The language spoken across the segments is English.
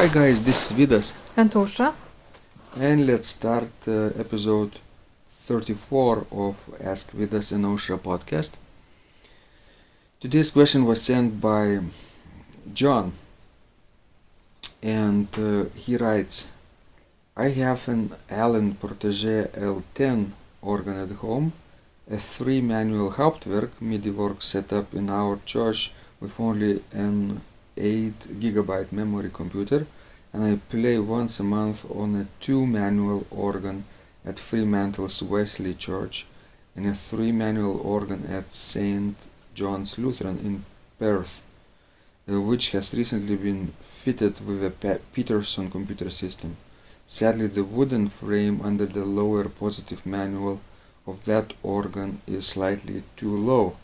Hi guys, this is Vidas. And Usha. And let's start episode 34 of Ask Vidas and Usha podcast. Today's question was sent by John. And he writes, I have an Allen Protégé L10 organ at home, a 3-manual Hauptwerk MIDI works set up in our church with only an 8 GB memory computer, and I play once a month on a 2-manual organ at Fremantle's Wesley Church and a 3-manual organ at St. John's Lutheran in Perth, which has recently been fitted with a Peterson computer system. Sadly, the wooden frame under the lower positive manual of that organ is slightly too low,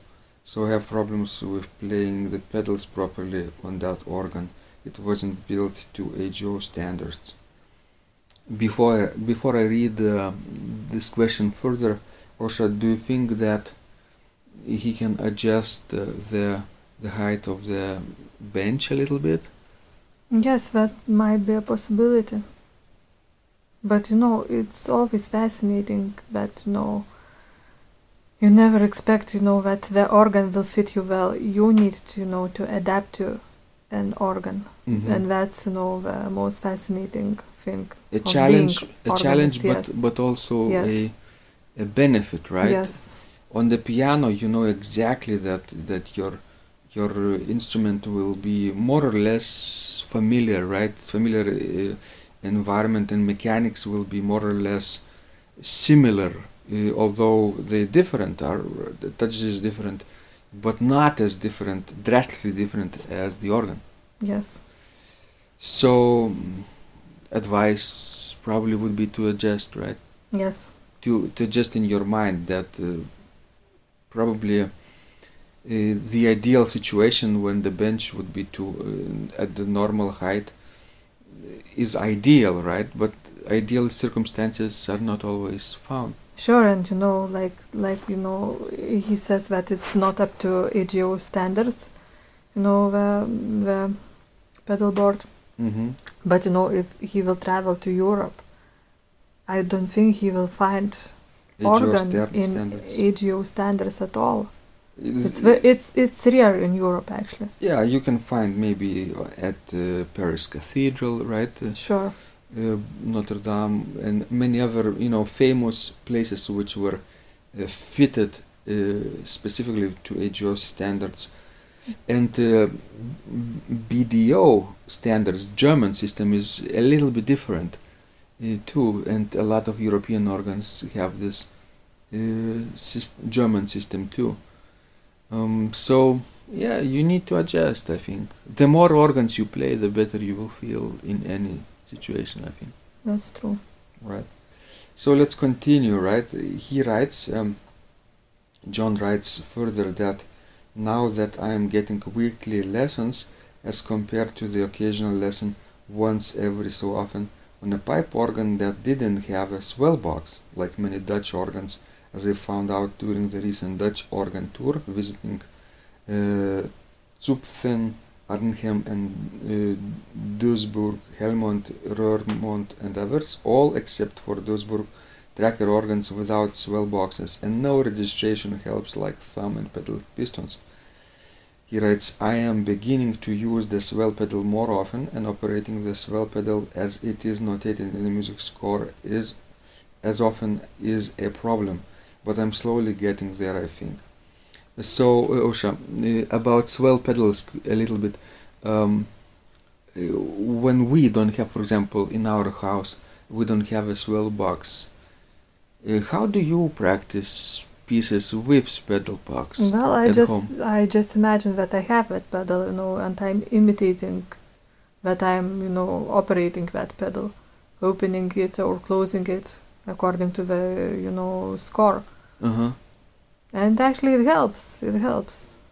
so I have problems with playing the pedals properly on that organ. It wasn't built to AGO standards. Before I read this question further, Osha, do you think that he can adjust the height of the bench a little bit? Yes, that might be a possibility. But it's always fascinating that you never expect that the organ will fit you well. You need to to adapt to an organ, and that's the most fascinating thing. A challenge, yes. but also yes. a benefit, right? Yes. On the piano, you know exactly that your instrument will be more or less familiar, right? Familiar environment and mechanics will be more or less similar, although they different. The touch is different, but not as different, drastically different as the organ. Yes. So, advice probably would be to adjust, right? Yes. To adjust in your mind that probably the ideal situation when the bench would be at the normal height is ideal, right? But ideal circumstances are not always found. Sure, and he says that it's not up to AGO standards, the pedal board. But if he will travel to Europe, I don't think he will find organ in standards. AGO standards at all. It's rare in Europe, actually. Yeah, you can find maybe at Paris Cathedral, right? Sure. Notre Dame and many other famous places which were fitted specifically to AGO standards, and BDO standards, German system, is a little bit different too, and a lot of European organs have this German system too. So yeah, you need to adjust. I think the more organs you play, the better you will feel in any situation, I think. That's true. Right. So let's continue, right? He writes, John writes further that now that I am getting weekly lessons as compared to the occasional lesson once every so often on a pipe organ that didn't have a swell box, like many Dutch organs, as I found out during the recent Dutch organ tour, visiting Zutphen, Arnhem and Duisburg, Helmond, Roermond and others, all except for Duisburg, tracker organs without swell boxes, and no registration helps like thumb and pedal pistons. He writes, I am beginning to use the swell pedal more often, and operating the swell pedal as it is notated in the music score is as often is a problem, but I'm slowly getting there, I think. So, Osha, about swell pedals a little bit. When we don't have, for example, in our house, we don't have a swell box, how do you practice pieces with pedal box? Well, I just imagine that I have that pedal, and I'm imitating that I'm, operating that pedal, opening it or closing it according to the, score. And actually it helps.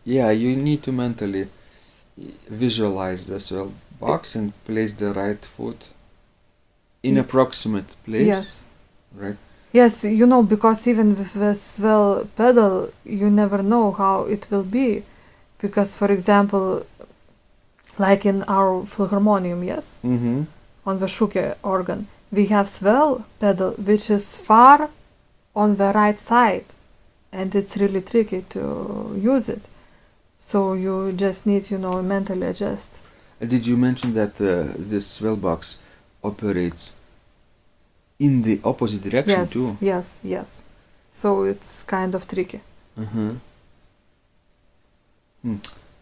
Yeah, you need to mentally visualize the swell box and place the right foot in approximate place. Yes. Right? Yes, because even with the swell pedal, you never know how it will be. Because, for example, like in our Philharmonium, yes, Mm-hmm. on the Schuke organ, we have swell pedal, which is far on the right side, and it's really tricky to use it. So you just need, mentally adjust. Did you mention that this swell box operates in the opposite direction Yes, too? yes. So it's kind of tricky. Uh-huh.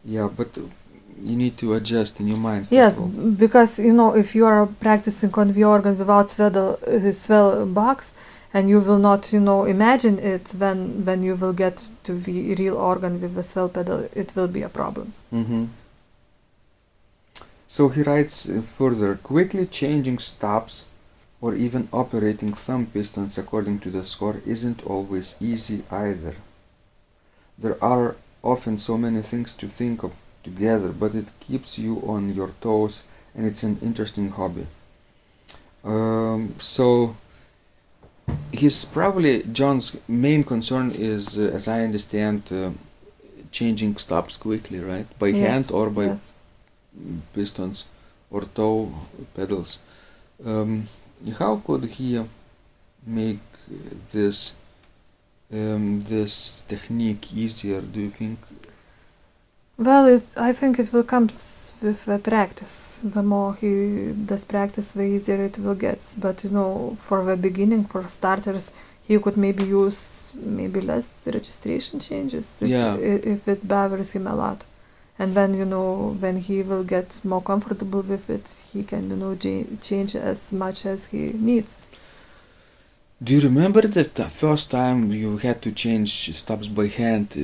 Yeah, but you need to adjust in your mind. Yes, because if you are practicing on the organ without swell box, and you will not imagine it when you will get to the real organ with the swell pedal, it will be a problem. Mm-hmm. So he writes further, quickly changing stops or even operating thumb pistons according to the score isn't always easy either. There are often so many things to think of together, but it keeps you on your toes, and it's an interesting hobby. So John's main concern is, as I understand, changing stops quickly, right? By hand or by pistons or toe pedals. How could he make this technique easier, do you think? Well, I think it will come with the practice. The more he does practice, the easier it will get. But for the beginning, for starters, he could maybe use less registration changes if it bothers him a lot. And then when he will get more comfortable with it, he can change as much as he needs. Do you remember that the first time you had to change stops by hand,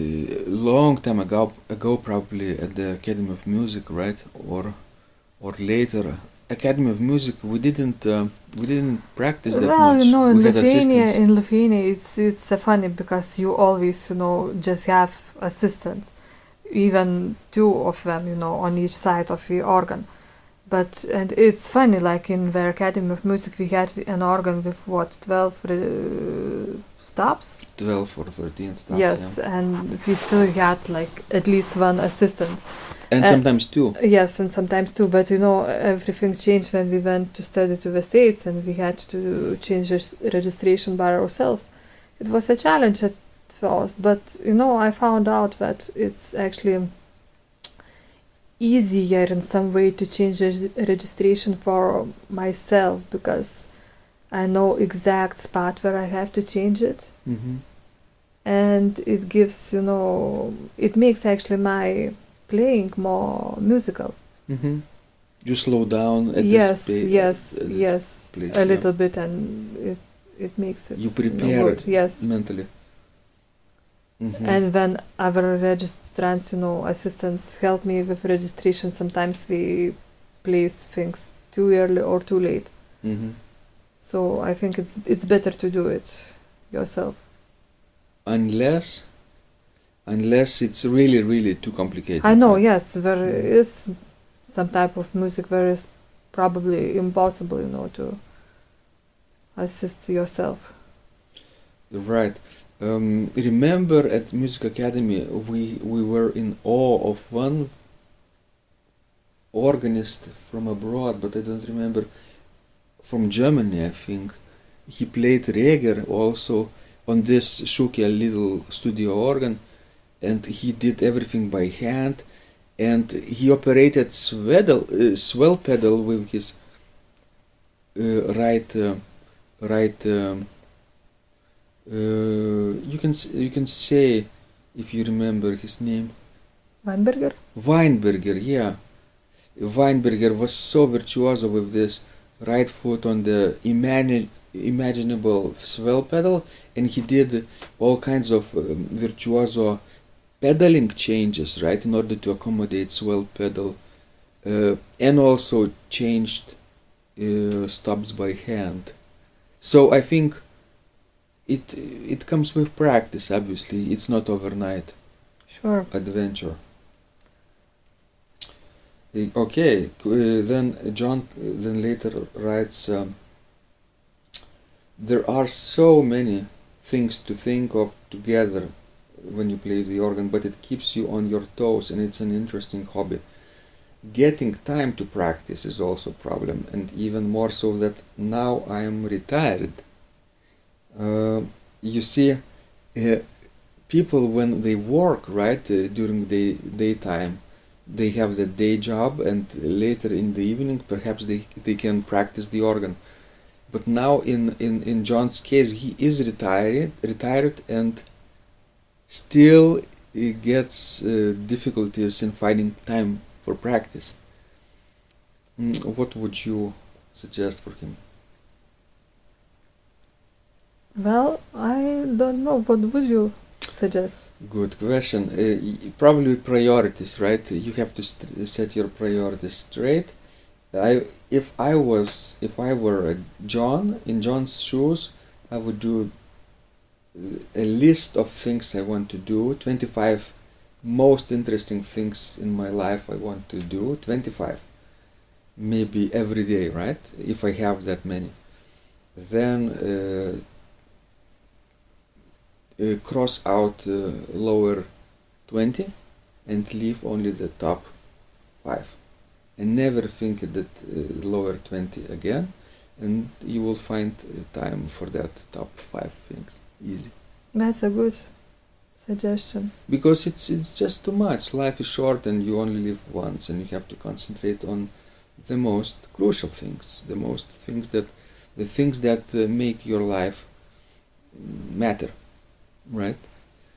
long time ago probably at the Academy of Music, right? Or later. Academy of Music, we didn't practice that much. Well, in Lithuania, it's funny because you always just have assistants, even two of them, on each side of the organ. And it's funny, like in the Academy of Music, we had an organ with 12 stops? 12 or 13 stops. Yes, yeah. And we still had like at least one assistant. And sometimes two. Yes, and sometimes two. But everything changed when we went to study to the States, and we had to change registration by ourselves. It was a challenge at first, but I found out that it's actually easier in some way to change registration for myself, because I know exact spot where I have to change it. Mm-hmm. And it gives, it makes actually my playing more musical. Mm-hmm. You slow down at yes, place, a little bit, and it makes it. You prepare good. Yes, mentally. Mm-hmm. And when our registrants, assistants help me with registration, sometimes we place things too early or too late. Mm-hmm. So I think it's better to do it yourself. Unless it's really, really too complicated. I know, yes, there is some type of music where it's probably impossible, to assist yourself. Right. Remember at Music Academy we were in awe of one organist from abroad, but I don't remember, from Germany I think. He played Reger also on this Schuke little studio organ, and he did everything by hand, and he operated swell pedal with his right you can say, if you remember his name, Weinberger, yeah. Weinberger was so virtuoso with this right foot on the imaginable swell pedal, and he did all kinds of virtuoso pedaling changes, right, in order to accommodate swell pedal, and also changed stops by hand. So I think it comes with practice, obviously. It's not overnight. Sure. Adventure. Okay, then John then later writes, there are so many things to think of together when you play the organ, but it keeps you on your toes, and it's an interesting hobby. getting time to practice is also a problem, and even more so that now I am retired. You see, people when they work, right, during the daytime, they have the day job, and later in the evening perhaps they can practice the organ. But now in John's case, he is retired and still he gets difficulties in finding time for practice. What would you suggest for him? Well, I don't know. What would you suggest? Good question. Probably priorities, right? You have to set your priorities straight. If I were John, in John's shoes, I would do a list of things I want to do, 25 most interesting things in my life I want to do, 25, maybe every day, right? If I have that many. Then cross out lower 20 and leave only the top 5. And never think that lower 20 again, and you will find time for that top 5 things easy. That's a good suggestion. Because it's just too much. Life is short and you only live once, and you have to concentrate on the most crucial things, the things that make your life matter, right?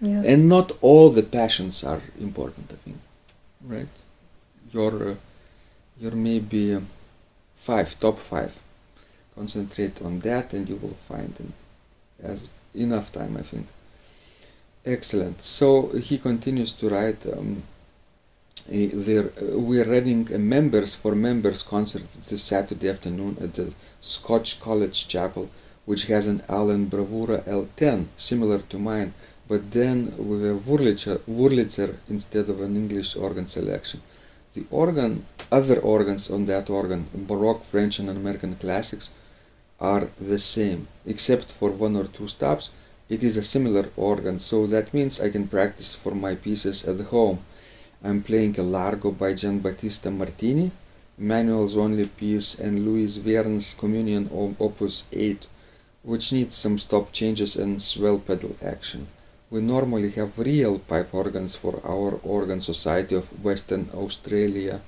Yes. And not all the passions are important, I think, right? Your maybe top 5. Concentrate on that and you will find as enough time, I think. Excellent. So he continues to write, we're running a members for members concert this Saturday afternoon at the Scotch College Chapel, which has an Alan Bravura L10, similar to mine, but then with a Wurlitzer instead of an English organ selection. The other organs on that organ, Baroque, French and American classics, are the same, except for 1 or 2 stops. It is a similar organ, so that means I can practice for my pieces at home. I'm playing a Largo by Giambattista Martini, Manuel's only piece, and Louis Verne's Communion Opus 8, which needs some stop changes and swell pedal action. We normally have real pipe organs for our Organ Society of Western Australia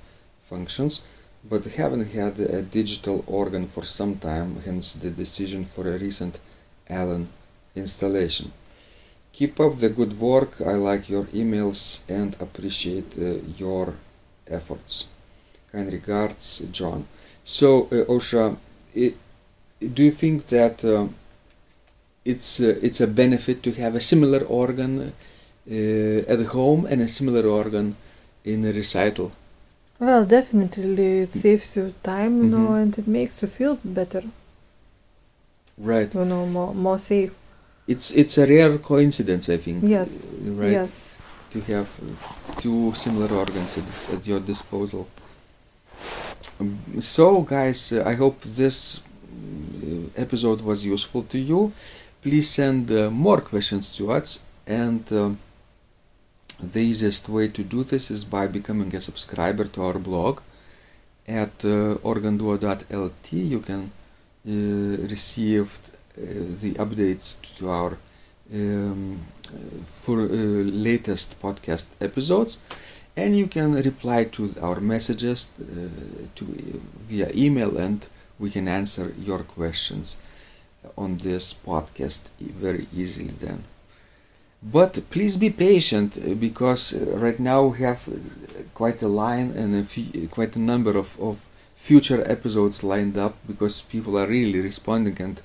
functions, but haven't had a digital organ for some time, hence the decision for a recent Allen installation. Keep up the good work. I like your emails and appreciate your efforts. Kind regards, John. So, Osha, do you think that it's a benefit to have a similar organ at home and a similar organ in a recital? Well, definitely it saves you time, you know, and it makes you feel better. Right. You know, more safe. It's a rare coincidence, I think. Yes. Right. Yes. To have 2 similar organs at your disposal. So, guys, I hope this episode was useful to you. Please send more questions to us, and the easiest way to do this is by becoming a subscriber to our blog at organduo.lt. You can receive the updates to our latest podcast episodes, and you can reply to our messages via email, and we can answer your questions on this podcast very easily then. But please be patient, because right now we have quite a line and quite a number of future episodes lined up, because people are really responding and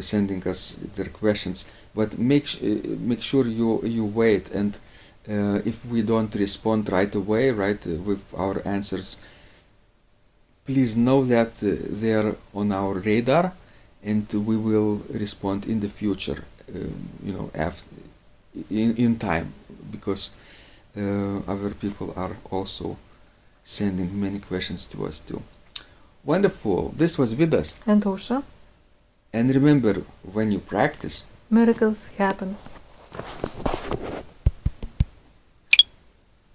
sending us their questions. But make sure you wait, and if we don't respond right away, with our answers, please know that they are on our radar, and we will respond in the future, after in time, because other people are also sending many questions to us too. Wonderful. This was Vidas And Osha. And remember, when you practice, Miracles happen.